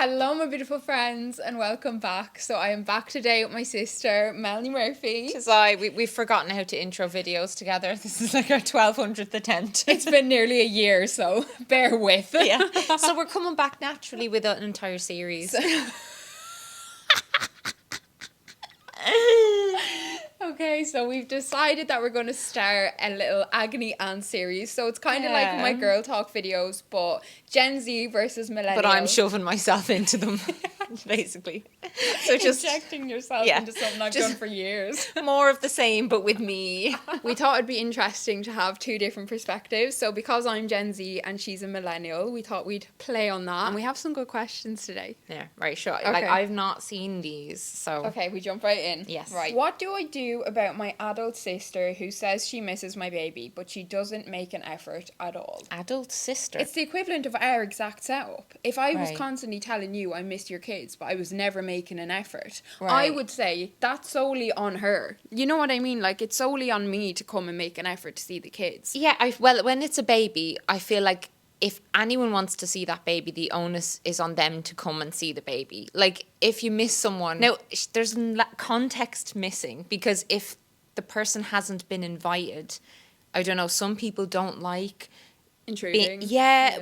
Hello, my beautiful friends, and welcome back. So I am back today with my sister, Melanie Murphy. We've forgotten how to intro videos together. This is like our 1200th attempt. It's been nearly a year, so bear with. Yeah. So we're coming back naturally with an entire series. Okay, so we've decided that we're going to start a little Agony Aunts series. So it's kind of like my girl talk videos, but Gen Z versus Millennial. But I'm shoving myself into them, basically. So just injecting yourself into something I've done for years. More of the same, but with me. We thought it'd be interesting to have two different perspectives. So because I'm Gen Z and she's a Millennial, we thought we'd play on that. And we have some good questions today. Yeah, right, sure. Okay. Like, I've not seen these, so... Okay, we jump right in. Yes. Right. What do I do about my adult sister who says she misses my baby, but she doesn't make an effort at all? Adult sister? It's the equivalent of our exact setup. If I was Right. constantly telling you I miss your kids, but I was never making an effort, I Right. would say that's solely on her. You know what I mean? Like, it's solely on me to come and make an effort to see the kids. Yeah, well, when it's a baby, I feel like if anyone wants to see that baby, the onus is on them to come and see the baby. Like, if you miss someone... Now, there's context missing, because if the person hasn't been invited, I don't know, some people don't like... Intruding.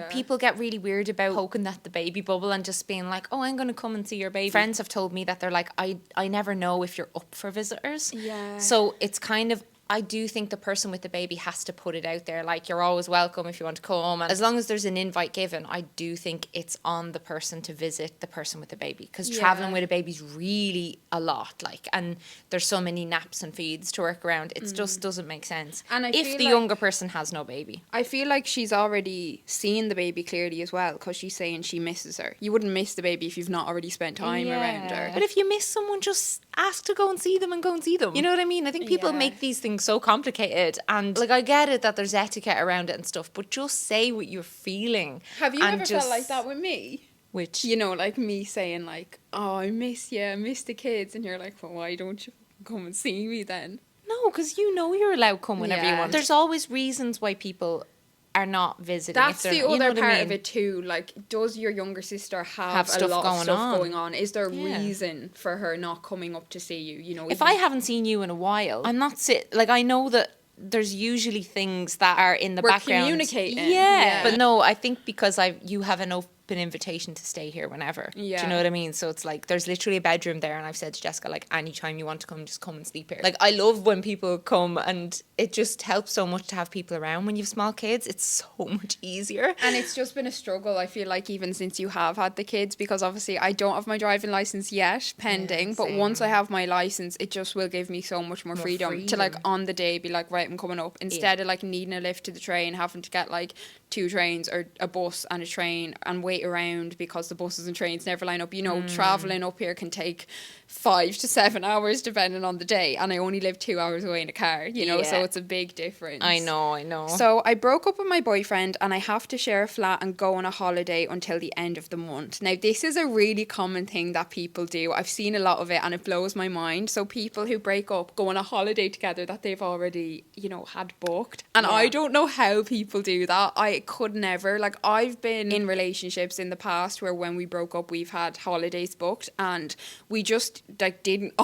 People get really weird about poking at the baby bubble and just being like, oh, I'm going to come and see your baby. Friends have told me that they're like, I never know if you're up for visitors. Yeah. So it's kind of... I do think the person with the baby has to put it out there, like, you're always welcome if you want to come. And as long as there's an invite given, I do think it's on the person to visit the person with the baby. Because travelling with a baby's really a lot, like, and there's so many naps and feeds to work around. It just doesn't make sense. And I if feel the like- younger person has no baby. I feel like she's already seen the baby clearly as well, because she's saying she misses her. You wouldn't miss the baby if you've not already spent time around her. But if you miss someone, just ask to go and see them and go and see them. You know what I mean? I think people make these things so complicated, and like, I get it that there's etiquette around it and stuff, but just say what you're feeling. Have you ever felt like that with me? Which? You know, like me saying like, oh, I miss you, I miss the kids, and you're like, well, why don't you come and see me then? No, because you know you're allowed to come whenever you want. There's always reasons why people are not visiting. That's the other part I mean? of it too. Like, does your younger sister have a stuff lot of stuff going on? Is there a Yeah. reason for her not coming up to see you? You know, If I haven't seen you in a while, I'm not like, I know that there's usually things that are in the We're background. communicating. Yeah. But no, I think because you have an open invitation to stay here whenever. Yeah. Do you know what I mean? So it's like, there's literally a bedroom there, and I've said to Jessica, like, anytime you want to come, just come and sleep here. Like, I love when people come, and it just helps so much to have people around when you have small kids. It's so much easier. And it's just been a struggle, I feel like, even since you have had the kids, because obviously I don't have my driving license yet, pending, but once I have my license, it just will give me so much more freedom to, like, on the day be like, right, I'm coming up, instead of like needing a lift to the train, having to get like 2 trains or a bus and a train and wait around because the buses and trains never line up. You know, travelling up here can take 5 to 7 hours depending on the day, and I only live 2 hours away in a car, you know, so it's a big difference. I know. So I broke up with my boyfriend, and I have to share a flat and go on a holiday until the end of the month. Now, this is a really common thing that people do. I've seen a lot of it, and it blows my mind. So people who break up go on a holiday together that they've already, you know, had booked. And I don't know how people do that. I could never. Like, I've been in relationships in the past where when we broke up, we've had holidays booked, and we just like didn't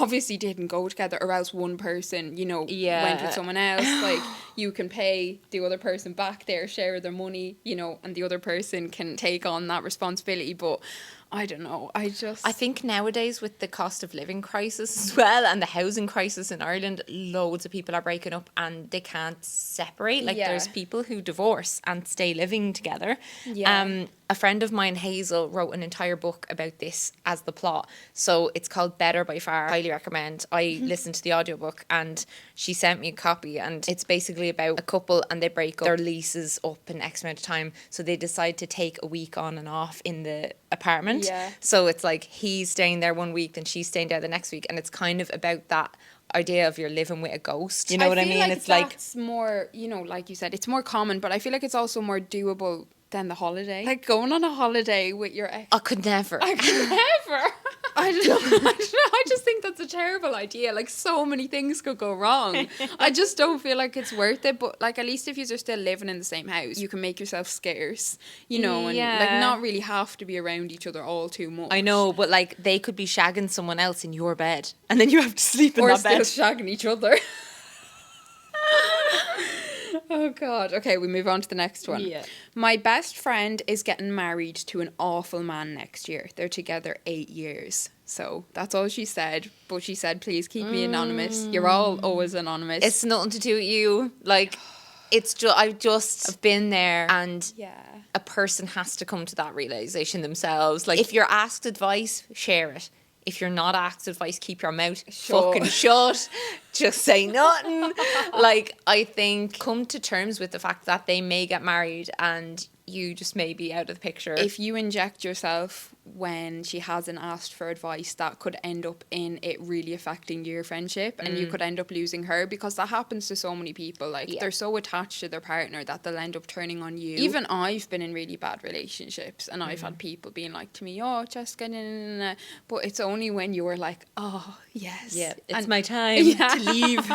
go together, or else one person, you know, went with someone else. Like, you can pay the other person back their share of their money, you know, and the other person can take on that responsibility. But I don't know. I think nowadays, with the cost of living crisis as well, and the housing crisis in Ireland, loads of people are breaking up and they can't separate. Like, there's people who divorce and stay living together. A friend of mine, Hazel, wrote an entire book about this as the plot. So it's called Better by Far. Highly recommend. I listened to the audiobook, and she sent me a copy, and it's basically about a couple, and they break up. Their lease is up in X amount of time, so they decide to take a week on and off in the apartment. So it's like he's staying there 1 week, then she's staying there the next week, and it's kind of about that idea of you're living with a ghost. You know what I mean? Like, it's like, it's more, you know, like you said, it's more common, but I feel like it's also more doable than the holiday. Like, going on a holiday with your ex. I could never. I could never. I don't know. I just think that's a terrible idea. Like, so many things could go wrong. I just don't feel like it's worth it. But like, at least if you're still living in the same house, you can make yourself scarce, you know, and like not really have to be around each other all too much. I know, but like they could be shagging someone else in your bed, and then you have to sleep in that bed. Or still shagging each other. Oh God. Okay, we move on to the next one. Yeah. My best friend is getting married to an awful man next year. They're together 8 years. So that's all she said. But she said, please keep me anonymous. You're all always anonymous. It's nothing to do with you. Like, it's just, I've been there, and a person has to come to that realization themselves. Like, if you're asked advice, share it. If you're not asked advice, keep your mouth fucking shut. Just say nothing. Like, I think come to terms with the fact that they may get married and you just may be out of the picture. If you inject yourself when she hasn't asked for advice, that could end up in it really affecting your friendship, and you could end up losing her, because that happens to so many people. Like, they're so attached to their partner that they'll end up turning on you. Even I've been in really bad relationships, and I've had people being like to me, oh, Jessica, nah. But it's only when you're like, oh, yes. Yeah, it's my time to leave.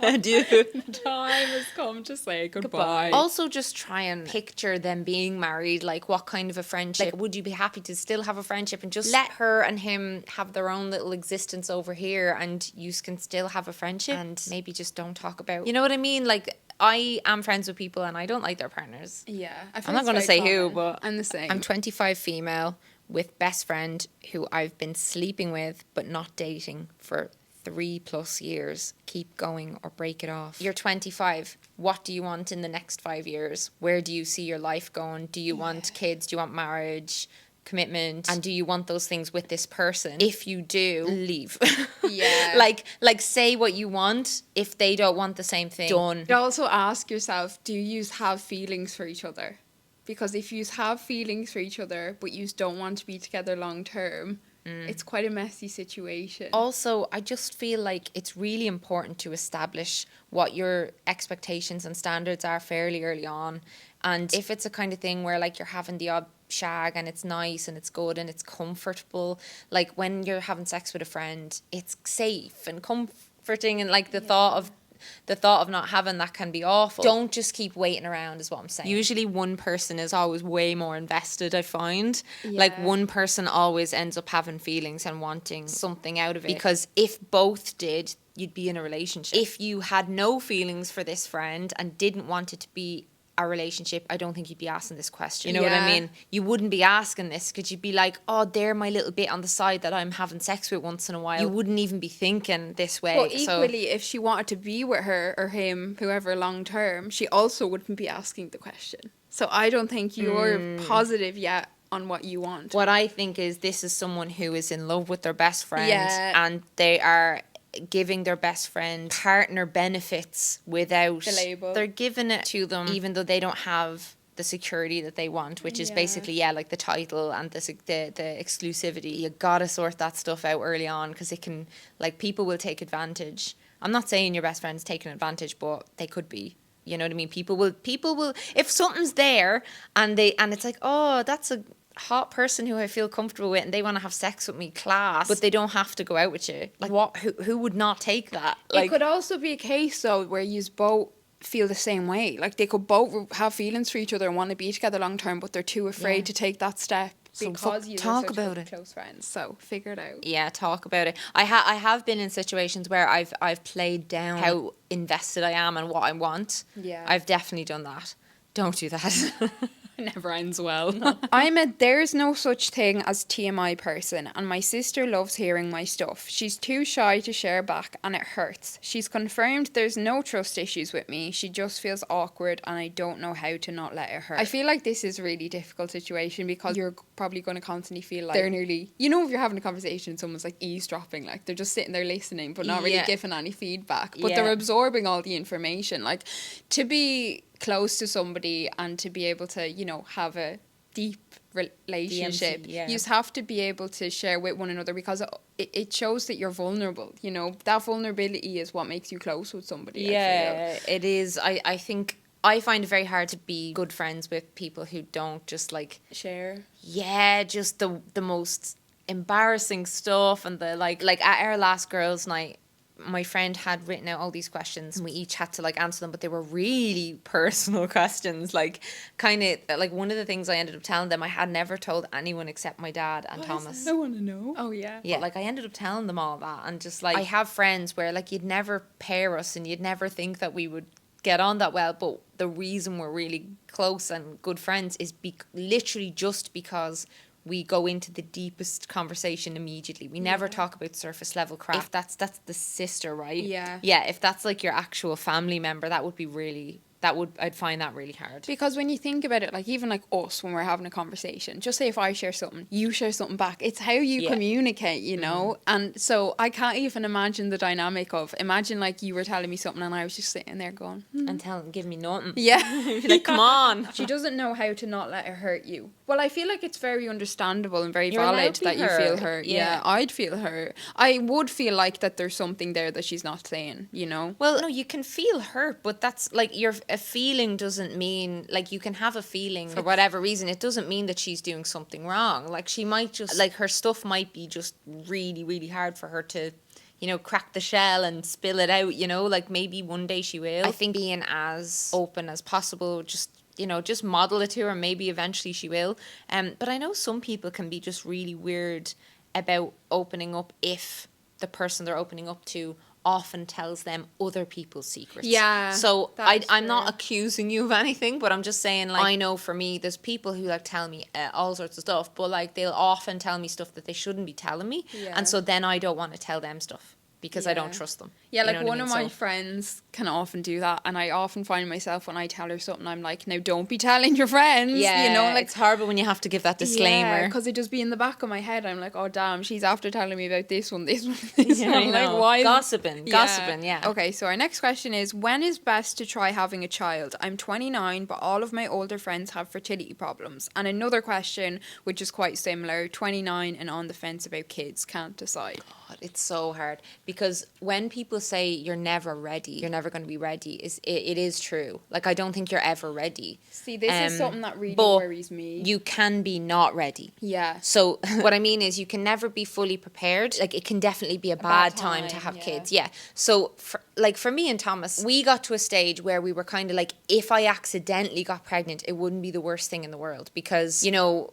Adieu. The time has come to say goodbye. Also, just try and picture them being married. Like, what kind of a friendship? Like, would you be happy to still have a friendship and just let her and him have their own little existence over here, and you can still have a friendship, and maybe just don't talk about, you know what I mean? Like, I am friends with people and I don't like their partners. Yeah. I'm not going to say who, but I'm the same. I'm 25 female with best friend who I've been sleeping with but not dating for 3+ years. Keep going or break it off. You're 25. What do you want in the next 5 years? Where do you see your life going? Do you want kids? Do you want marriage? Commitment? And do you want those things with this person? If you do, leave. Yeah. like say what you want. If they don't want the same thing, done. But also ask yourself, do you have feelings for each other? Because if you have feelings for each other but you don't want to be together long term, it's quite a messy situation. Also, I just feel like it's really important to establish what your expectations and standards are fairly early on. And if it's a kind of thing where like you're having the odd shag and it's nice and it's good and it's comfortable, like when you're having sex with a friend, it's safe and comforting, and like the thought of not having that can be awful. Don't just keep waiting around is what I'm saying. Usually one person is always way more invested, I find. Like one person always ends up having feelings and wanting something out of it. Because if both did, you'd be in a relationship. If you had no feelings for this friend and didn't want it to be a relationship, I don't think you'd be asking this question. You know what I mean? You wouldn't be asking this because you'd be like, oh, they're my little bit on the side that I'm having sex with once in a while. You wouldn't even be thinking this way. But equally, if she wanted to be with her or him, whoever, long term, she also wouldn't be asking the question. So I don't think you're positive yet on what you want. What I think is this is someone who is in love with their best friend and they are giving their best friend partner benefits without the label. They're giving it to them even though they don't have the security that they want, which is basically like the title and the exclusivity. You gotta sort that stuff out early on, because it can, like, people will take advantage. I'm not saying your best friend's taking advantage, but they could be. You know what I mean? People will if something's there and it's like, oh, that's a hot person who I feel comfortable with and they want to have sex with me, class, but they don't have to go out with you. Like, what? Who would not take that? Like, it could also be a case though where you both feel the same way. Like, they could both have feelings for each other and want to be together long term, but they're too afraid to take that step because you talk about it. Close friends. So figure it out. Yeah, talk about it. I have been in situations where I've played down how invested I am and what I want. Yeah, I've definitely done that. Don't do that. Never ends well. I'm a there's no such thing as TMI person, and my sister loves hearing my stuff. She's too shy to share back and it hurts. She's confirmed there's no trust issues with me. She just feels awkward and I don't know how to not let it hurt. I feel like this is a really difficult situation because you're probably going to constantly feel like they're nearly, you know, if you're having a conversation and someone's like eavesdropping, like they're just sitting there listening but not really giving any feedback, but they're absorbing all the information. Like, to be close to somebody and to be able to, you know, have a deep relationship, you just have to be able to share with one another, because it shows that you're vulnerable. You know, that vulnerability is what makes you close with somebody. Yeah, it is. I think I find it very hard to be good friends with people who don't just like share. Yeah, just the most embarrassing stuff and the like at our last girls' night, my friend had written out all these questions and we each had to like answer them, but they were really personal questions, like kind of like one of the things I ended up telling them I had never told anyone except my dad and Thomas. I want to know. Oh yeah. Yeah, like I ended up telling them all that, and just like I have friends where like you'd never pair us and you'd never think that we would get on that well, but the reason we're really close and good friends is literally just because we go into the deepest conversation immediately. We never talk about surface level crap. If that's the sister, right? Yeah. Yeah, if that's like your actual family member, that would be really... I'd find that really hard. Because when you think about it, like even like us, when we're having a conversation, just say if I share something, you share something back. It's how you communicate, you know? And so I can't even imagine the dynamic of, imagine like you were telling me something and I was just sitting there going, And give me nothing. Yeah. Like, come on. She doesn't know how to not let it hurt you. Well, I feel like it's very understandable and very You're allowed valid to be that you hurt. feel hurt. Yeah, I'd feel hurt. I would feel like that there's something there that she's not saying, you know? Well, no, you can feel hurt, but that's like a feeling doesn't mean, like, you can have a feeling for whatever reason. It doesn't mean that she's doing something wrong. Like, she might just, like, her stuff might be just really, really hard for her to, you know, crack the shell and spill it out, you know? Like, maybe one day she will. I think being as open as possible, just, you know, just model it to her, and maybe eventually she will. But I know some people can be just really weird about opening up if the person they're opening up to often tells them other people's secrets. Yeah. So I'm not accusing you of anything, but I'm just saying, like, I know for me, there's people who like tell me all sorts of stuff, but like they'll often tell me stuff that they shouldn't be telling me. Yeah. And so then I don't want to tell them stuff because I don't trust them. Yeah, You like know what one I of mean? my friends can often do that, and I often find myself when I tell her something, I'm like, now don't be telling your friends. Yeah, you know, like it's horrible when you have to give that disclaimer. because it just be in the back of my head. I'm like, oh damn, she's after telling me about this one. Yeah, I Like, know. why? Gossiping, yeah. Okay, so our next question is, when is best to try having a child? I'm 29, but all of my older friends have fertility problems. And another question, which is quite similar, 29 and on the fence about kids, can't decide. God, it's so hard, because when people say you're never ready, you're never going to be ready, it is true. Like, I don't think you're ever ready. See, this is something that really but worries me. You can be not ready. Yeah. So what I mean is, you can never be fully prepared. Like, it can definitely be a bad time to have kids. Yeah. So for me and Thomas, we got to a stage where we were kind of like, if I accidentally got pregnant, it wouldn't be the worst thing in the world, because, you know,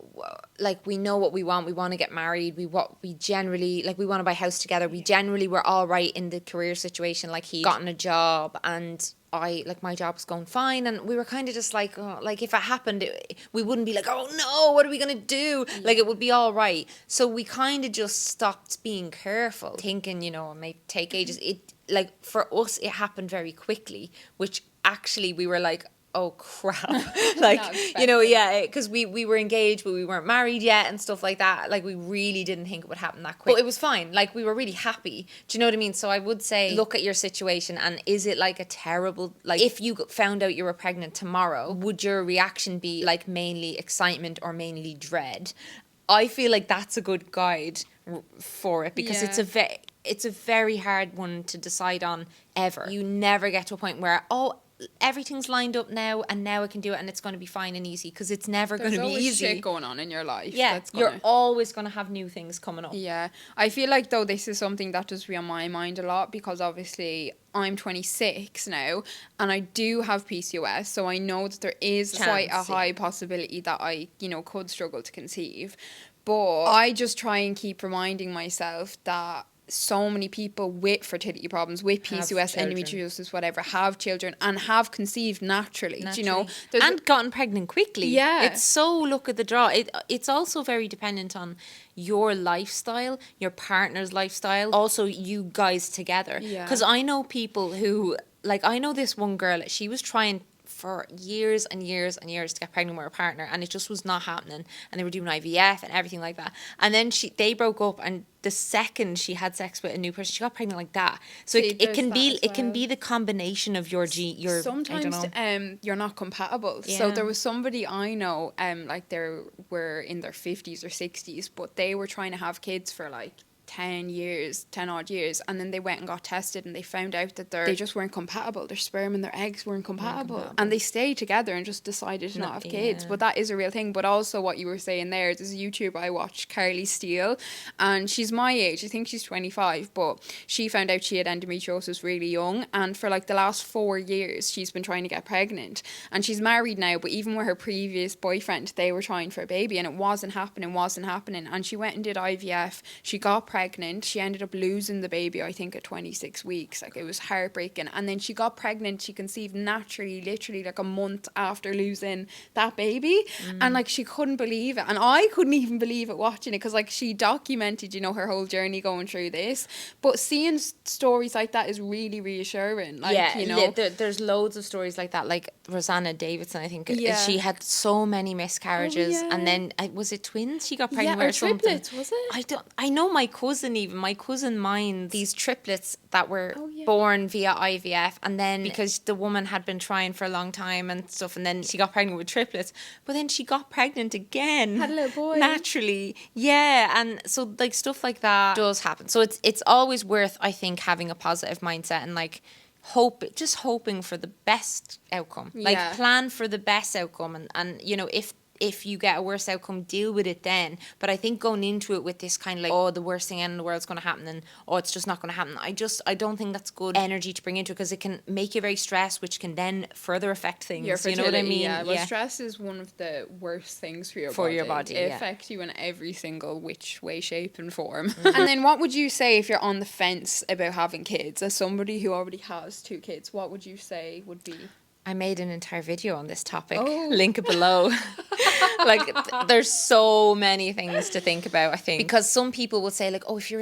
like, we know what we want. We want to get married. We generally, like, we want to buy a house together. We generally were all right in the career situation. Like, he'd gotten a job and my job was going fine, and we were kind of just like, oh, like, if it happened, we wouldn't be like, oh no, what are we going to do? Yeah. Like, it would be all right. So we kind of just stopped being careful, thinking, you know, it may take ages. Like, for us, it happened very quickly, which actually we were like, oh crap. Like, you know, yeah, because we were engaged but we weren't married yet and stuff like that. Like, we really didn't think it would happen that quick, but it was fine. Like, we were really happy. Do you know what I mean? So I would say, look at your situation, and is it like a terrible, like, if you found out you were pregnant tomorrow, would your reaction be like mainly excitement or mainly dread? I feel like that's a good guide for it, because it's a very hard one to decide on ever. You never get to a point where, oh, everything's lined up now and now I can do it and it's going to be fine and easy, because it's never going to be easy. There's always shit going on in your life. Yeah, you're always going to have new things coming up. Yeah, I feel like, though, this is something that does be on my mind a lot, because obviously I'm 26 now and I do have PCOS, so I know that there is quite a high possibility that I, you know, could struggle to conceive. But I just try and keep reminding myself that so many people with fertility problems, with PCOS, endometriosis, whatever, have children and have conceived naturally. Do you know? And gotten pregnant quickly. Yeah. It's so luck of the draw. It's also very dependent on your lifestyle, your partner's lifestyle, also you guys together. Yeah. Because I know people who, like, I know this one girl, she was trying for years and years and years to get pregnant with her partner, and it just was not happening, and they were doing IVF and everything like that, and then they broke up, and the second she had sex with a new person, she got pregnant like that. So it can be the combination of your sometimes you're not compatible. Yeah. So there was somebody I know, like, they were in their 50s or 60s, but they were trying to have kids for like 10 odd years, and then they went and got tested and they found out that they just weren't compatible. Their sperm and their eggs weren't compatible. And they stayed together and just decided to not have kids. But that is a real thing. But also what you were saying there's a YouTuber I watched, Carly Steele, and she's my age. I think she's 25, but she found out she had endometriosis really young, and for like the last 4 years she's been trying to get pregnant, and she's married now, but even with her previous boyfriend they were trying for a baby and it wasn't happening, and she went and did IVF. She got pregnant. She ended up losing the baby, I think, at 26 weeks. Like, it was heartbreaking. And then she got pregnant. She conceived naturally, literally like a month after losing that baby. And like, she couldn't believe it. And I couldn't even believe it watching it, because like, she documented, you know, her whole journey going through this. But seeing stories like that is really reassuring. Like, yeah, you know, there's loads of stories like that. Like Rosanna Davidson, I think, she had so many miscarriages, and then was it twins? She got pregnant with, or triplets, something. was it? I know my cousin minds these triplets that were born via IVF, and then because the woman had been trying for a long time and stuff, and then she got pregnant with triplets, but then she got pregnant again, had a little boy naturally. And so like stuff like that does happen. So it's always worth, I think, having a positive mindset and like hoping for the best outcome. Like, plan for the best outcome, and you know, if you get a worse outcome, deal with it then. But I think going into it with this kind of like, oh, the worst thing in the world's going to happen, and oh, it's just not going to happen, I don't think that's good energy to bring into it, because it can make you very stressed, which can then further affect things. Your fertility, you know what I mean? Yeah. Well, stress is one of the worst things for your body. It affects you in every single which way, shape and form. And then what would you say if you're on the fence about having kids? As somebody who already has 2 kids, what would you say would be... I made an entire video on this topic. Link it below. Like, there's so many things to think about, I think. Because some people will say, like, oh, if you're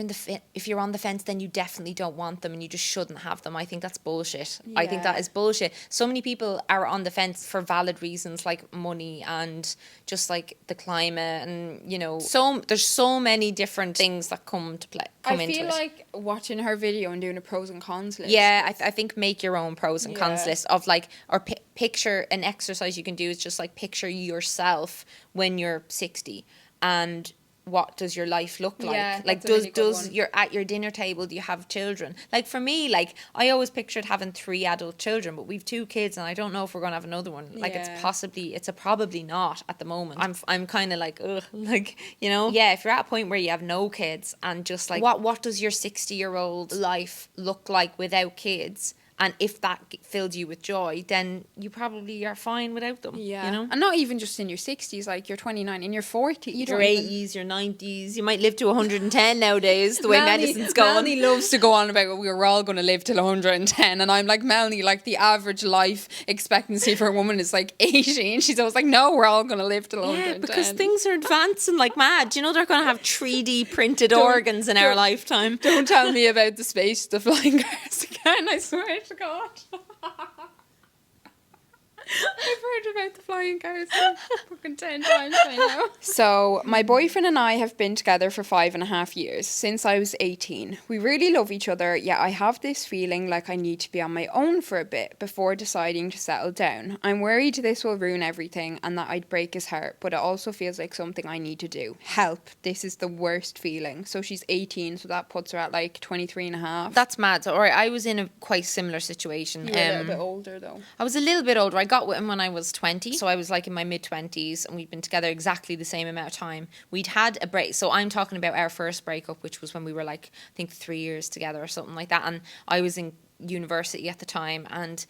on the fence, then you definitely don't want them and you just shouldn't have them. I think that's bullshit. Yeah. I think that is bullshit. So many people are on the fence for valid reasons, like money and just like the climate, and you know, there's so many different things that come into it. I feel like watching her video and doing a pros and cons list. Yeah, I think make your own pros and cons list of like, or picture an exercise you can do is just like picture yourself when you're 60, and what does your life look like? Yeah, like, does you're at your dinner table, do you have children? Like, for me, like, I always pictured having 3 adult children, but we've 2 kids and I don't know if we're gonna have another one. Like, it's probably not at the moment. I'm kind of like, ugh, like, you know, if you're at a point where you have no kids, and just like, what does your 60-year-old life look like without kids? And if that filled you with joy, then you probably are fine without them. Yeah. You know? And not even just in your 60s, like you're 29, in your 40s. Your 80s, your 90s. You might live to 110 nowadays, the way medicine's going. Melanie loves to go on about we're all going to live till 110. And I'm like, Melanie, like the average life expectancy for a woman is like 80. And she's always like, no, we're all going to live till 110. Yeah, because things are advancing like mad. You know, they're going to have 3D printed organs in our lifetime. Don't tell me about the flying cars again, I swear to God. I've heard about the flying cars fucking 10 times by now. So, my boyfriend and I have been together for 5.5 years, since I was 18. We really love each other, yet I have this feeling like I need to be on my own for a bit before deciding to settle down. I'm worried this will ruin everything and that I'd break his heart, but it also feels like something I need to do. Help. This is the worst feeling. So, she's 18, so that puts her at like 23 and a half. That's mad. Alright, I was in a quite similar situation. You were a little bit older though. I was a little bit older. I got with him when I was 20, so I was like in my mid-20s, and we'd been together exactly the same amount of time. We'd had a break, so I'm talking about our first breakup, which was when we were like, I think 3 years together or something like that, and I was in university at the time, and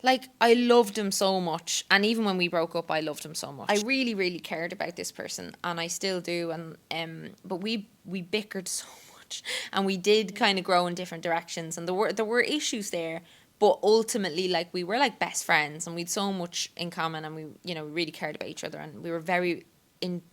like, I loved him so much, and even when we broke up, I loved him so much. I really, really cared about this person, and I still do, and but we bickered so much, and we did kind of grow in different directions, and there were issues there. But ultimately, like, we were like best friends, and we had so much in common, and we, you know, really cared about each other, and we were very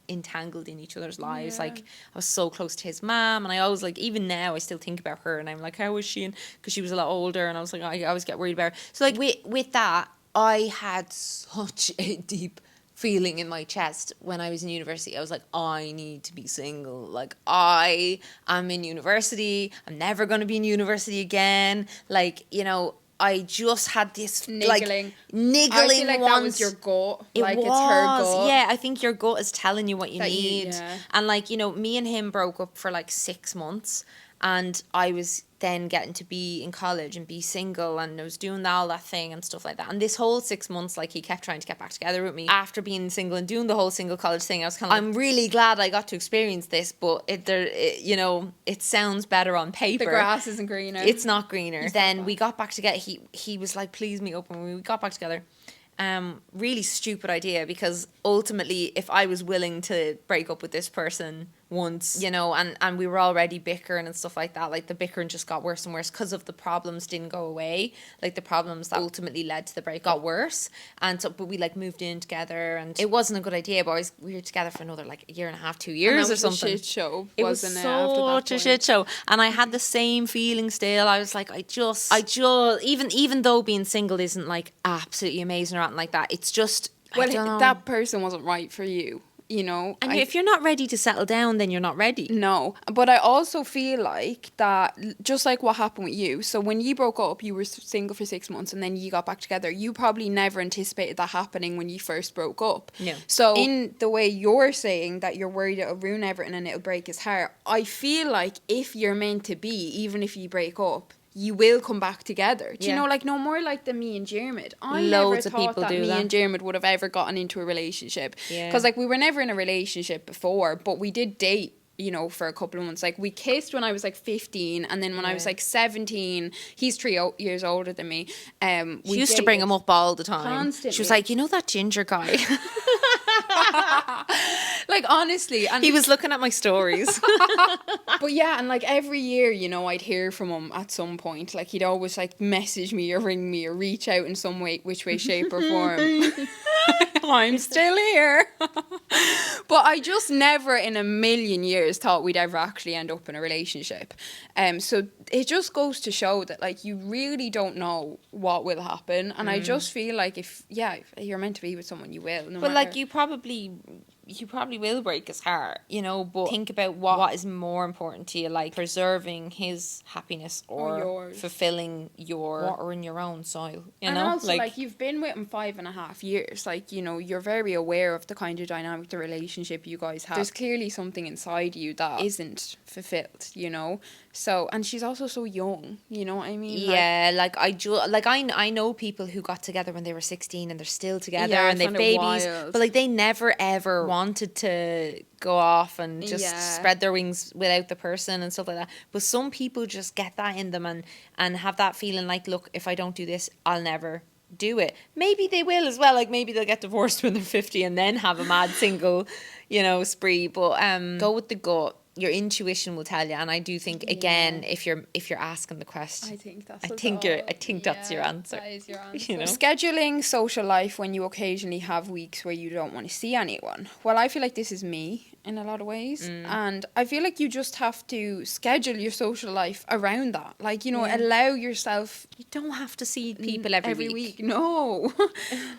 entangled in each other's lives. Yeah. Like, I was so close to his mom, and I always, like, even now I still think about her, and I'm like, how was she? Because she was a lot older, and I was like, I always get worried about her. So like, with that, I had such a deep feeling in my chest when I was in university. I was like, I need to be single. Like, I am in university. I'm never going to be in university again. Like, you know, I just had this Niggling. niggling I feel like want. that was your gut. It like was, it's her gut. yeah. I think your gut is telling you what you That need. yeah. And like, you know, me and him broke up for like 6 months, and I was then getting to be in college and be single, and I was doing all that thing and stuff like that. And this whole 6 months, like, he kept trying to get back together with me after being single and doing the whole single college thing. I was kind of like, I'm really glad I got to experience this, but you know, it sounds better on paper. The grass isn't greener. It's not greener. Then we got back together. He was like, please meet up, and we got back together. Really stupid idea, because ultimately, if I was willing to break up with this person once, you know, and we were already bickering and stuff like that, like the bickering just got worse and worse because of the problems didn't go away, like the problems that ultimately led to the break got worse. And so, but we like moved in together, and it wasn't a good idea, but we were together for another like a year and a half, 2 years or something. A shit show, it was wasn't it? Such a shit show, and I had the same feeling still. I was like, I just even though being single isn't like absolutely amazing or anything like that, it's just, well, I don't know. that person wasn't right for you. You know, and if you're not ready to settle down, then you're not ready. No, but I also feel like that, just like what happened with you. So when you broke up, you were single for 6 months, and then you got back together. You probably never anticipated that happening when you first broke up. No. So in the way you're saying that you're worried it'll ruin everything and it'll break his heart, I feel like if you're meant to be, even if you break up, you will come back together. Do you know, like, no more like the me and Jermid. I Loads never of thought people that do me that. and Jermid would have ever gotten into a relationship. Yeah. Because, like, we were never in a relationship before, but we did date, you know, for a couple of months. Like, we kissed when I was like 15, and then when I was like 17, he's 3 years older than me. She used to bring him up all the time. Constantly. She was like, you know that ginger guy? Like, honestly. And he was looking at my stories. But yeah, and like every year, you know, I'd hear from him at some point. Like, he'd always like message me or ring me or reach out in some way, which way, shape or form. I'm still here. But I just never in a million years thought we'd ever actually end up in a relationship. So it just goes to show that, like, you really don't know what will happen. And I just feel like if you're meant to be with someone, you will. But like, you probably will break his heart, you know, but think about what is more important to you, like preserving his happiness or yours. Fulfilling your water in your own soil, you and know? also, like, you've been with him 5.5 years. Like, you know, you're very aware of the kind of dynamic, the relationship you guys have. There's clearly something inside you that isn't fulfilled, you know? So, and she's also so young, you know what I mean? Yeah, I know people who got together when they were 16 and they're still together, Yeah, and they've babies, wild. but like they never ever wanted to go off and just spread their wings without the person and stuff like that. But some people just get that in them and have that feeling like, look, if I don't do this, I'll never do it. Maybe they will as well. Like, maybe they'll get divorced when they're 50 and then have a mad single, you know, spree. But go with the gut. Your intuition will tell you, and I do think, again, if you're asking the question, I think that's that's your answer. That is your answer. You know? Scheduling social life when you occasionally have weeks where you don't want to see anyone. Well, I feel like this is me in a lot of ways, and I feel like you just have to schedule your social life around that. Like, you know, allow yourself. You don't have to see people every week. No.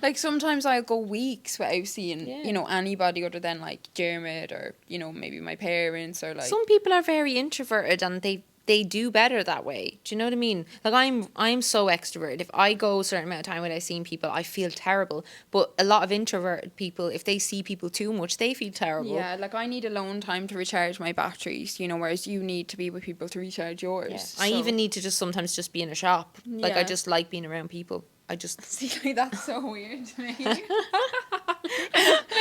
Like, sometimes I'll go weeks without seeing you know, anybody other than like Jermid or, you know, maybe my parents, or like, some people are very introverted and they do better that way. Do you know what I mean? Like, I'm so extroverted. If I go a certain amount of time without seeing people, I feel terrible. But a lot of introverted people, if they see people too much, they feel terrible. Yeah, like, I need alone time to recharge my batteries, you know, whereas you need to be with people to recharge yours. Yeah. So. I even need to sometimes just be in a shop. Like, I just like being around people. I just see, like, that's so weird to me.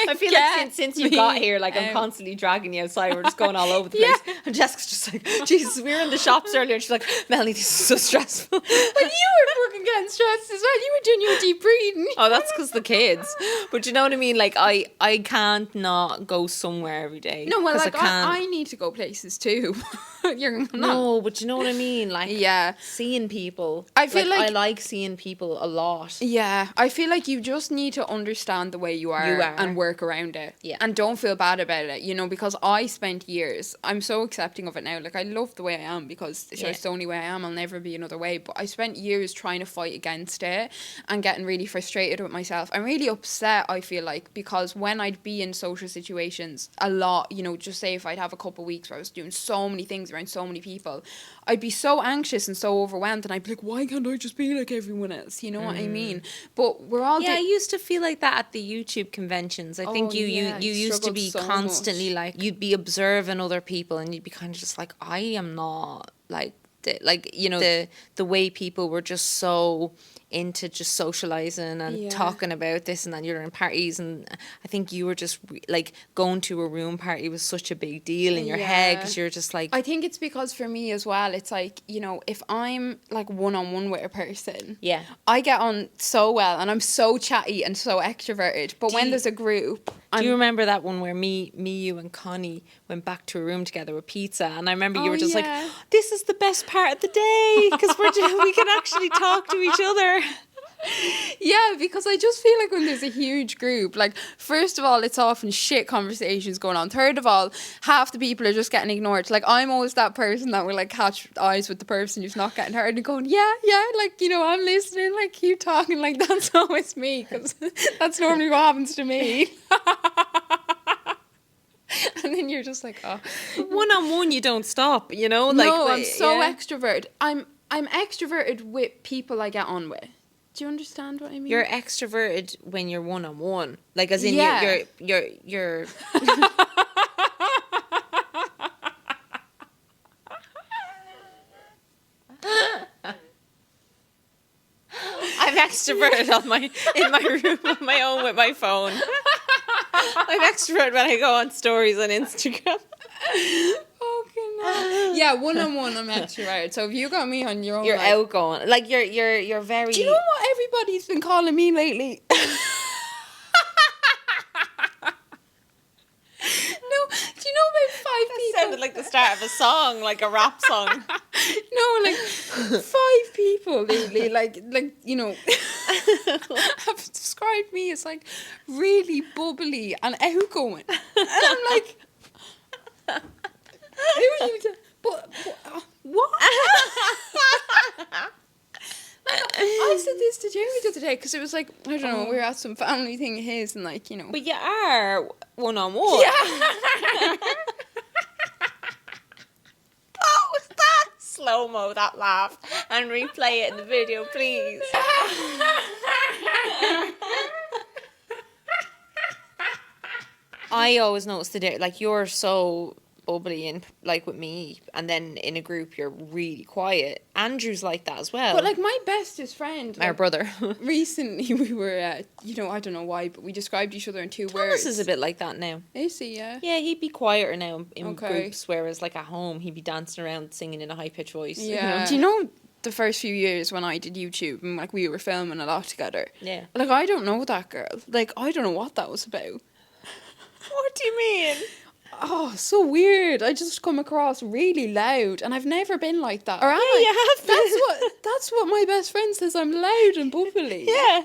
I feel like since you got here, like, I'm constantly dragging you outside. We're just going all over the place. And Jessica's just like, Jesus, we were in the shops earlier. And she's like, Melanie, this is so stressful. But you were fucking getting stressed as well. You were doing your deep breathing. Oh, that's because the kids. But you know what I mean? Like, I can't not go somewhere every day. No, well, like, I need to go places too. You're not. No, but you know what I mean? Like, seeing people. I feel like I like seeing people a lot. Yeah, I feel like you just need to understand the way you are and work around it. Yeah. And don't feel bad about it, you know, because I spent years, I'm so accepting of it now. Like, I love the way I am because it's the only way I am. I'll never be another way. But I spent years trying to fight against it and getting really frustrated with myself. I'm really upset, I feel like, because when I'd be in social situations a lot, you know, just say if I'd have a couple of weeks where I was doing so many things around around so many people, I'd be so anxious and so overwhelmed, and I'd be like, why can't I just be like everyone else? You know what I mean? But we're all... I used to feel like that at the YouTube conventions. I think you used to be so constantly much. Like, you'd be observing other people and you'd be kind of just like, I am not like, the way people were just so into just socializing and talking about this and that. You're in parties, and I think you were just like, going to a room party was such a big deal in your head, because you're just like... I think it's because for me as well, it's like, you know, if I'm like one-on-one with a person, I get on so well and I'm so chatty and so extroverted, but when there's a group... Do you remember that one where me, you and Connie went back to a room together with pizza, and I remember you were just like, this is the best part of the day, because we can actually talk to each other. Yeah, because I just feel like when there's a huge group, like, first of all, it's often shit conversations going on. Third of all, half the people are just getting ignored. Like, I'm always that person that will, like, catch eyes with the person who's not getting heard and going, yeah, like, you know, I'm listening, like, keep talking. Like, that's always me, because that's normally what happens to me. And then you're just like, oh. One-on-one, you don't stop, you know? Like, no, I'm so extroverted. I'm extroverted with people I get on with. Do you understand what I mean? You're extroverted when you're one-on-one. Like, as in, you're I'm extroverted in my room on my own with my phone. I'm extroverted when I go on stories on Instagram. Yeah, one-on-one I'm extroverted. So if you got me on your own, you're outgoing. Like, you're very... Do you know what everybody's been calling me lately? No, do you know about 5 people? That sounded like the start of a song, like a rap song. No, like 5 people lately, like you know, have described me as like really bubbly and outgoing, and I'm like, who are you? But what? I said this to Jamie the other day, because it was like, I don't know, we were at some family thing of his, and like, you know. But you are one-on-one. Yeah. What was that? Slow-mo that laugh and replay it in the video, please. I always notice the difference. Like, you're so bubbly and like with me, and then in a group you're really quiet. Andrew's like that as well. But like my bestest friend, our brother, recently we were, you know, I don't know why, but we described each other in 2 words. Thomas is a bit like that now. Is he? Yeah. Yeah, he'd be quieter now in groups, whereas like at home he'd be dancing around singing in a high pitched voice. Yeah. You know? Do you know the first few years when I did YouTube and like we were filming a lot together? Yeah. Like, I don't know that girl. Like, I don't know what that was about. What do you mean? Oh, so weird. I just come across really loud, and I've never been like that. Or am yeah, I? you have been. That's what my best friend says. I'm loud and bubbly. Yeah.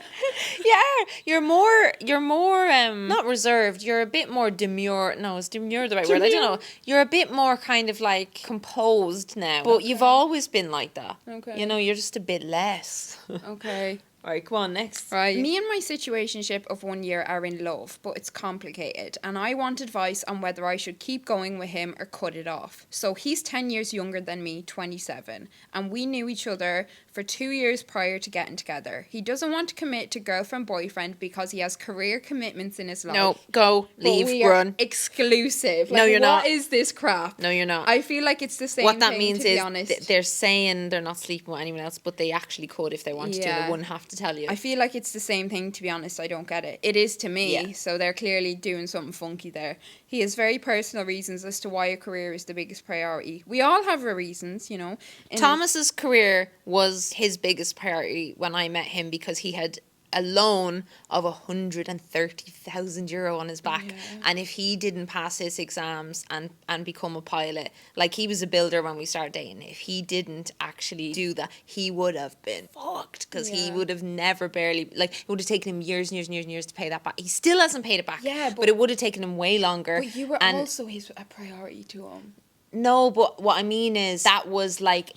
Yeah. You're more not reserved. You're a bit more demure. No, is demure the right word? I don't know. You're a bit more kind of like composed now. But you've always been like that. Okay. You know, you're just a bit less. Okay. All right, come on, next. Right. Me and my situationship of 1 year are in love, but it's complicated, and I want advice on whether I should keep going with him or cut it off. So he's 10 years younger than me, 27, and we knew each other for 2 years prior to getting together. He doesn't want to commit to girlfriend-boyfriend because he has career commitments in his life. No, go, leave, run. Exclusive. Like, no, you're not. What is this crap? No, you're not. I feel like it's the same what that thing, means to be is honest. they're saying they're not sleeping with anyone else, but they actually could if they wanted to. They wouldn't have to tell you. I feel like it's the same thing, to be honest. I don't get it. It is to me, so they're clearly doing something funky there. He has very personal reasons as to why a career is the biggest priority. We all have our reasons, you know. Thomas's career was his biggest priority when I met him, because he had a loan of €130,000 on his back, and if he didn't pass his exams and become a pilot, like, he was a builder when we started dating, if he didn't actually do that, he would have been fucked, because he would have never barely, like, it would have taken him years and years and years and years to pay that back. He still hasn't paid it back, but it would have taken him way longer. But you were also a priority to him. No, but what I mean is that was like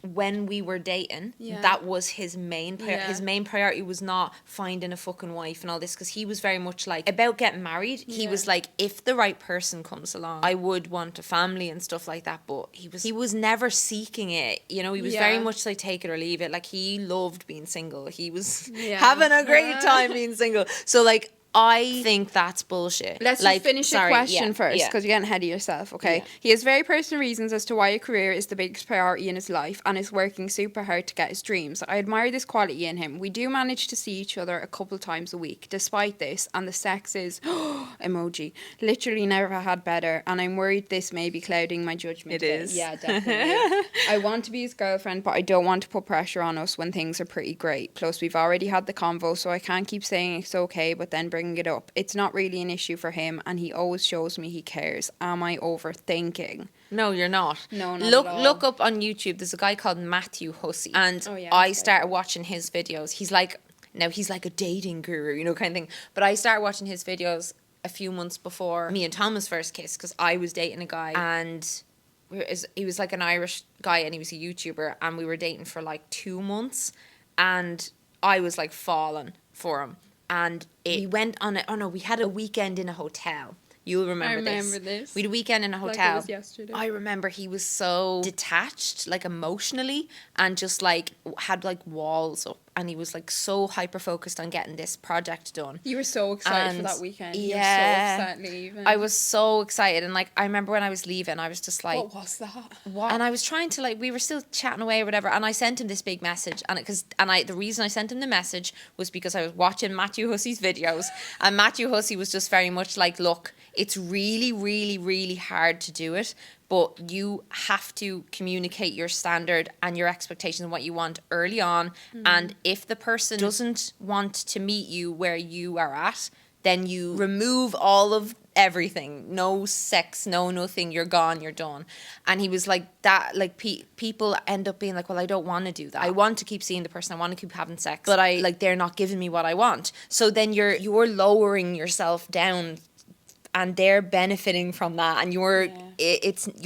when we were dating, that was his main his main priority was not finding a fucking wife and all this, because he was very much like about getting married. He was like, if the right person comes along, I would want a family and stuff like that, but he was never seeking it, you know. He was very much like take it or leave it. Like, he loved being single. He was having a great time being single. So like, I think that's bullshit. Let's just finish the question first, because you're getting ahead of yourself, okay? Yeah. He has very personal reasons as to why a career is the biggest priority in his life and is working super hard to get his dreams. I admire this quality in him. We do manage to see each other a couple times a week. Despite this, and the sex is, emoji, literally never had better, and I'm worried this may be clouding my judgment. It is. Yeah, definitely. I want to be his girlfriend, but I don't want to put pressure on us when things are pretty great. Plus, we've already had the convo, so I can't keep saying it's okay, but then bringing it up. It's not really an issue for him, and he always shows me he cares. Am I overthinking? No, you're not. No, not look at all. Look up on YouTube. There's a guy called Matthew Hussey, and I started watching his videos. He's like a dating guru, you know, kind of thing. But I started watching his videos a few months before me and Thomas first kissed, because I was dating a guy, and he was like an Irish guy, and he was a YouTuber, and we were dating for like 2 months, and I was like falling for him. And we went on we had a weekend in a hotel. You'll remember this. I remember this. We had a weekend in a hotel. Like it was yesterday. I remember he was so detached, like emotionally, and just like had like walls up, and he was like so hyper focused on getting this project done. You were so excited for that weekend. Yeah. You were so upset leaving. I was so excited, and like I remember when I was leaving, I was just like, what was that? What? And I was trying to, like, we were still chatting away or whatever, and I sent him this big message, and the reason I sent him the message was because I was watching Matthew Hussey's videos, and Matthew Hussey was just very much like, look, it's really, really, really hard to do it, but you have to communicate your standard and your expectations and what you want early on. And if the person doesn't want to meet you where you are at, then you remove all of everything. No sex, no nothing. You're gone, you're done. And he was like that. Like, people end up being like, well, I don't want to do that. I want to keep seeing the person. I want to keep having sex. But they're not giving me what I want. So then you're lowering yourself down, and they're benefiting from that, and you're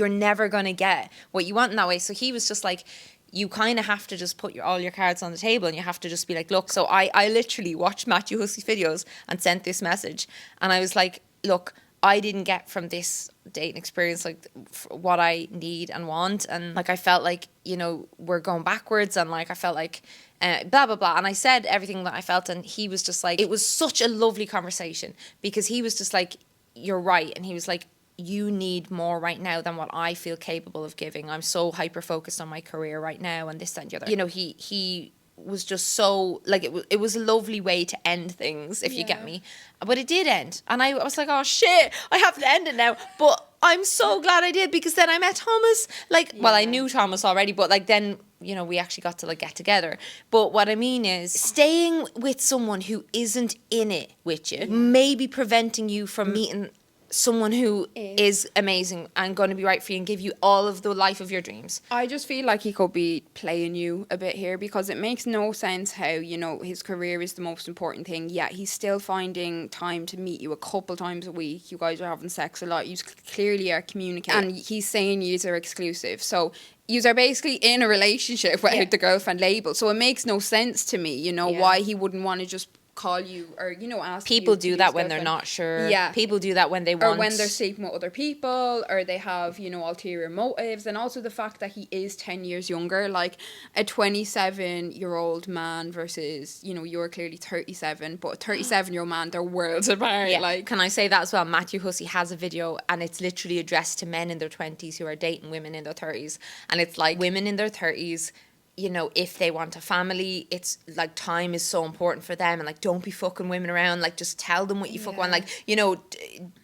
never gonna get what you want in that way. So he was just like, you kind of have to just put all your cards on the table, and you have to just be like, look. So I literally watched Matthew Hussey's videos and sent this message, and I was like, look, I didn't get from this dating experience like what I need and want, and like I felt like, you know, we're going backwards, and like I felt like blah blah blah, and I said everything that I felt, and he was just like, it was such a lovely conversation, because he was just like, you're right, and he was like, you need more right now than what I feel capable of giving. I'm so hyper focused on my career right now, and this, that, and the other. You know, he was just so, like, it was a lovely way to end things, if you get me. But it did end, and I was like, oh shit, I have to end it now. But I'm so glad I did, because then I met Thomas. Like, well, I knew Thomas already, but like then, you know, we actually got to like get together. But what I mean is, staying with someone who isn't in it with you may be preventing you from meeting someone who is amazing and going to be right for you and give you all of the life of your dreams. I just feel like he could be playing you a bit here, because it makes no sense how, you know, his career is the most important thing, yet he's still finding time to meet you a couple times a week. You guys are having sex a lot. You clearly are communicating, and he's saying yous are exclusive. So yous are basically in a relationship without the girlfriend label. So it makes no sense to me, you know, why he wouldn't want to just call you, or, you know, ask people you do that when they're not sure. People do that when they want, or when they're sleeping with other people, or they have, you know, ulterior motives. And also the fact that he is 10 years younger, like a 27-year-old man versus, you know, you're clearly 37, but a 37-year-old man, they're worlds apart. Like, can I say that as well? Matthew Hussey has a video, and it's literally addressed to men in their 20s who are dating women in their 30s, and it's like, women in their 30s, you know, if they want a family, it's like time is so important for them, and like, don't be fucking women around, like, just tell them what you fuck want, like, you know,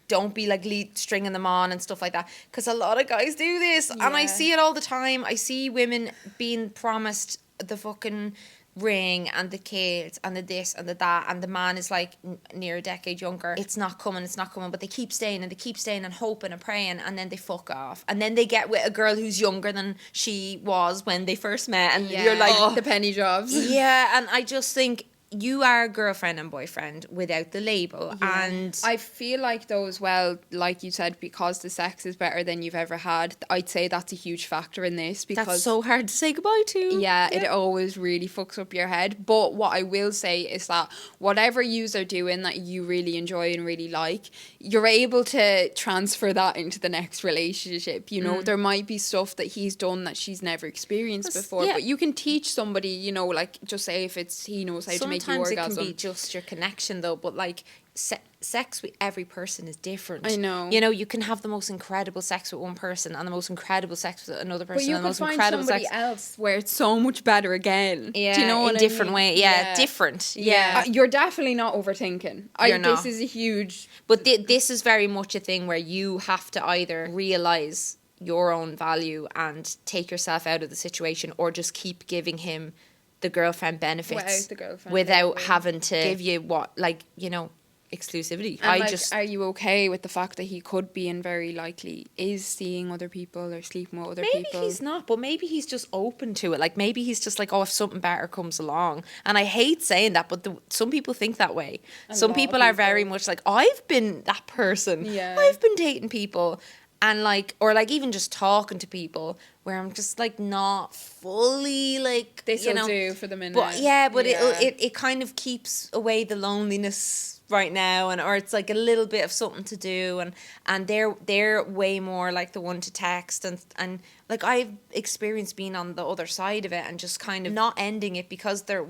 don't be like stringing them on and stuff like that, because a lot of guys do this, and I see it all the time. I see women being promised the fucking ring and the kids and the this and the that, and the man is like near a decade younger. It's not coming, but they keep staying and hoping and praying, and then they fuck off, and then they get with a girl who's younger than she was when they first met, and you're like, the penny jobs. And I just think you are girlfriend and boyfriend without the label. Yeah. And I feel like though as well, like you said, because the sex is better than you've ever had, I'd say that's a huge factor in this, because that's so hard to say goodbye to. yeah, it always really fucks up your head. But what I will say is that whatever yous are doing that you really enjoy and really like, you're able to transfer that into the next relationship. You know, there might be stuff that he's done that she's never experienced before, but you can teach somebody, you know, like just say if it's he knows how to make you orgasm. Sometimes it can be just your connection though, but like sex with every person is different. I know. You know, you can have the most incredible sex with one person and the most incredible sex with another person. But you and the could most find incredible somebody sex else where it's so much better again. Yeah, do you know what in I different mean? way. Yeah, different. Yeah, You're definitely not overthinking. You're not. This is a huge. But this is very much a thing where you have to either realize your own value and take yourself out of the situation, or just keep giving him the girlfriend benefits Without the girlfriend without label. having to give you what, like, you know, exclusivity. And are you okay with the fact that he could be and very likely is seeing other people or sleeping with other people? Maybe he's not, but maybe he's just open to it. Like, maybe he's just like, oh, if something better comes along. And I hate saying that, but some people think that way. Some people are very much like, I've been that person. Yeah. I've been dating people. And like, or like even just talking to people where I'm just like not fully like, This you will know, do for the minute. but it kind of keeps away the loneliness right now, or it's like a little bit of something to do, and they're way more like the one to text, and like I've experienced being on the other side of it and just kind of not ending it because they're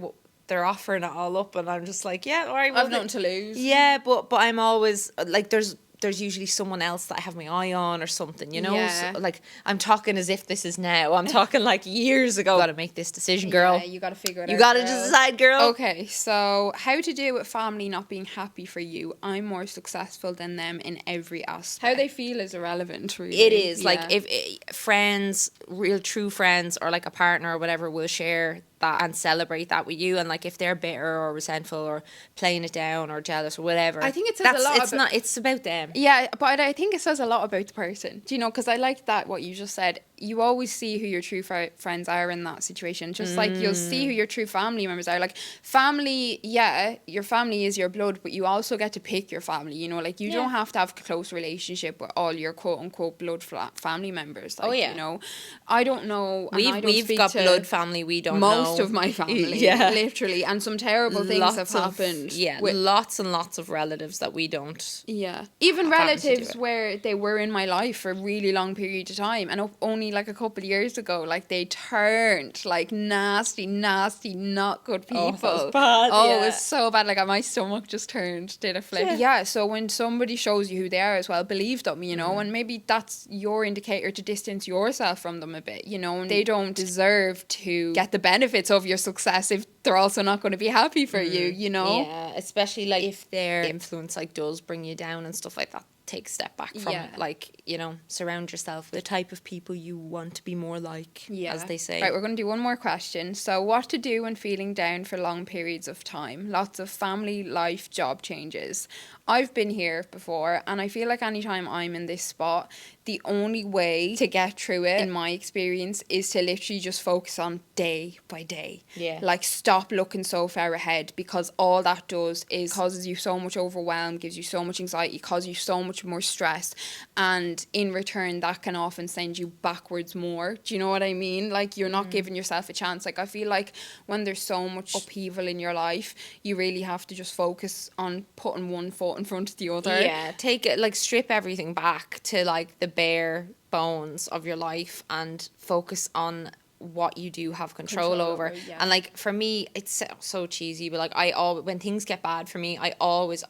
offering it all up, and I'm just like, yeah, all right, well, I've nothing to lose. Yeah, but I'm always like, there's usually someone else that I have my eye on or something, you know? Yeah. So, like, I'm talking as if this is now. I'm talking like years ago. You got to make this decision, girl. Yeah, you got to figure it out. You got to girl. just decide, girl. Okay, so how to deal with family not being happy for you. I'm more successful than them in every aspect. How they feel is irrelevant, really. It is. Yeah. Like, if friends, real true friends, or like a partner or whatever will share that and celebrate that with you, and like if they're bitter or resentful or playing it down or jealous or whatever, I think it says a lot it's about them. Yeah, but I think it says a lot about the person. Do you know? Because I like that what you just said. You always see who your true friends are in that situation. Just like you'll see who your true family members are. Like family, yeah, your family is your blood, but you also get to pick your family. You know, like you don't have to have a close relationship with all your quote unquote blood family members. Like, you know, I don't know. We've got blood family. We don't most know of my family. Yeah, literally, and some terrible things have happened. Yeah, with lots and lots of relatives that we don't. Yeah, even relatives where they were in my life for a really long period of time, and only like a couple of years ago, like they turned like nasty, not good people. Oh, that was bad. It was so bad. Like my stomach just did a flip. Yeah, so when somebody shows you who they are as well, believe them, you know, and maybe that's your indicator to distance yourself from them a bit, you know, and they don't deserve to get the benefits of your success if they're also not going to be happy for you, you know? Yeah, especially like if their influence like does bring you down and stuff like that. Take a step back from it. Like, you know, surround yourself with the type of people you want to be more like, as they say. Right, we're going to do one more question. So, what to do when feeling down for long periods of time? Lots of family, life, job changes. I've been here before, and I feel like anytime I'm in this spot, the only way to get through it, in my experience, is to literally just focus on day by day. Yeah. Like, stop looking so far ahead, because all that does is causes you so much overwhelm, gives you so much anxiety, causes you so much more stress, and in return, that can often send you backwards more. Do you know what I mean? Like, you're not giving yourself a chance. Like, I feel like when there's so much upheaval in your life, you really have to just focus on putting one foot in front of the other. Yeah, take it, like, strip everything back to like the bare bones of your life and focus on what you do have control over. And like for me, it's so cheesy, but like when things get bad for me, I always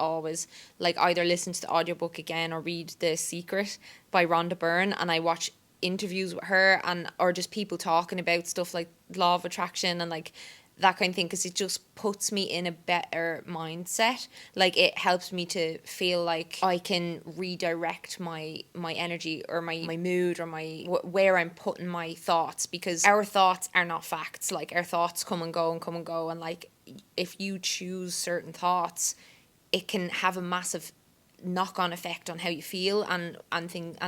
like either listen to the audiobook again or read The Secret by Rhonda Byrne, and I watch interviews with her or just people talking about stuff like law of attraction and like that kind of thing, because it just puts me in a better mindset. Like, it helps me to feel like I can redirect my energy or my mood or where I'm putting my thoughts, because our thoughts are not facts. Like, our thoughts come and go, and like if you choose certain thoughts, it can have a massive knock-on effect on how you feel and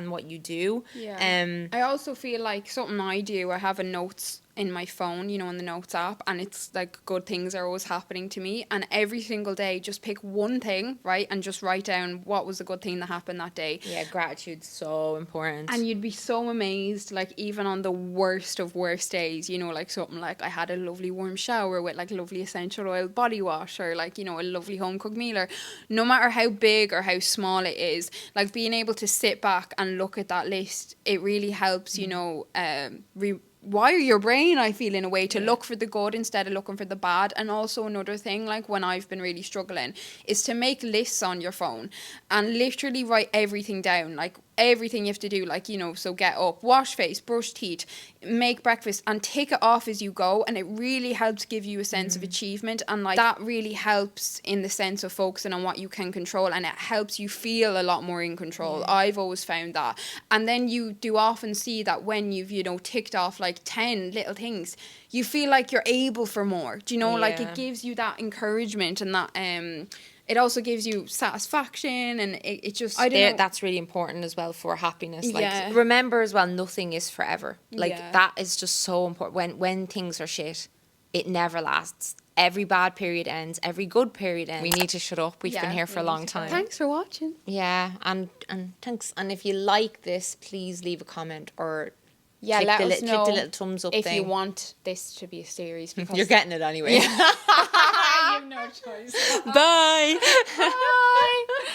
what you do. I also feel like something I do, I have a notes in my phone, you know, in the notes app, and it's like good things are always happening to me, and every single day just pick one thing, right, and just write down what was a good thing that happened that day. Yeah, gratitude's so important. And you'd be so amazed, like even on the worst of worst days, you know, like something like I had a lovely warm shower with like lovely essential oil body wash, or like, you know, a lovely home cooked meal, or no matter how big or how small it is, like being able to sit back and look at that list, it really helps, you know, wire your brain, I feel, in a way to look for the good instead of looking for the bad. And also another thing, like when I've been really struggling, is to make lists on your phone and literally write everything down, like everything you have to do, like, you know, so get up, wash face, brush teeth, make breakfast, and take it off as you go. And it really helps give you a sense of achievement, and like that really helps in the sense of focusing on what you can control, and it helps you feel a lot more in control. I've always found that. And then you do often see that when you've, you know, ticked off like 10 little things, you feel like you're able for more, do you know? Like it gives you that encouragement, and that it also gives you satisfaction, and it just, I don't know. That's really important as well for happiness. Like remember as well, nothing is forever. Like that is just so important. When things are shit, it never lasts. Every bad period ends. Every good period ends. We need to shut up. We've been here for a long time. Thanks for watching. Yeah, and thanks. And if you like this, please leave a comment, or let us know click the little thumbs up if thing. you want this to be a series, because You're getting it anyway. you have no choice. Bye. Bye.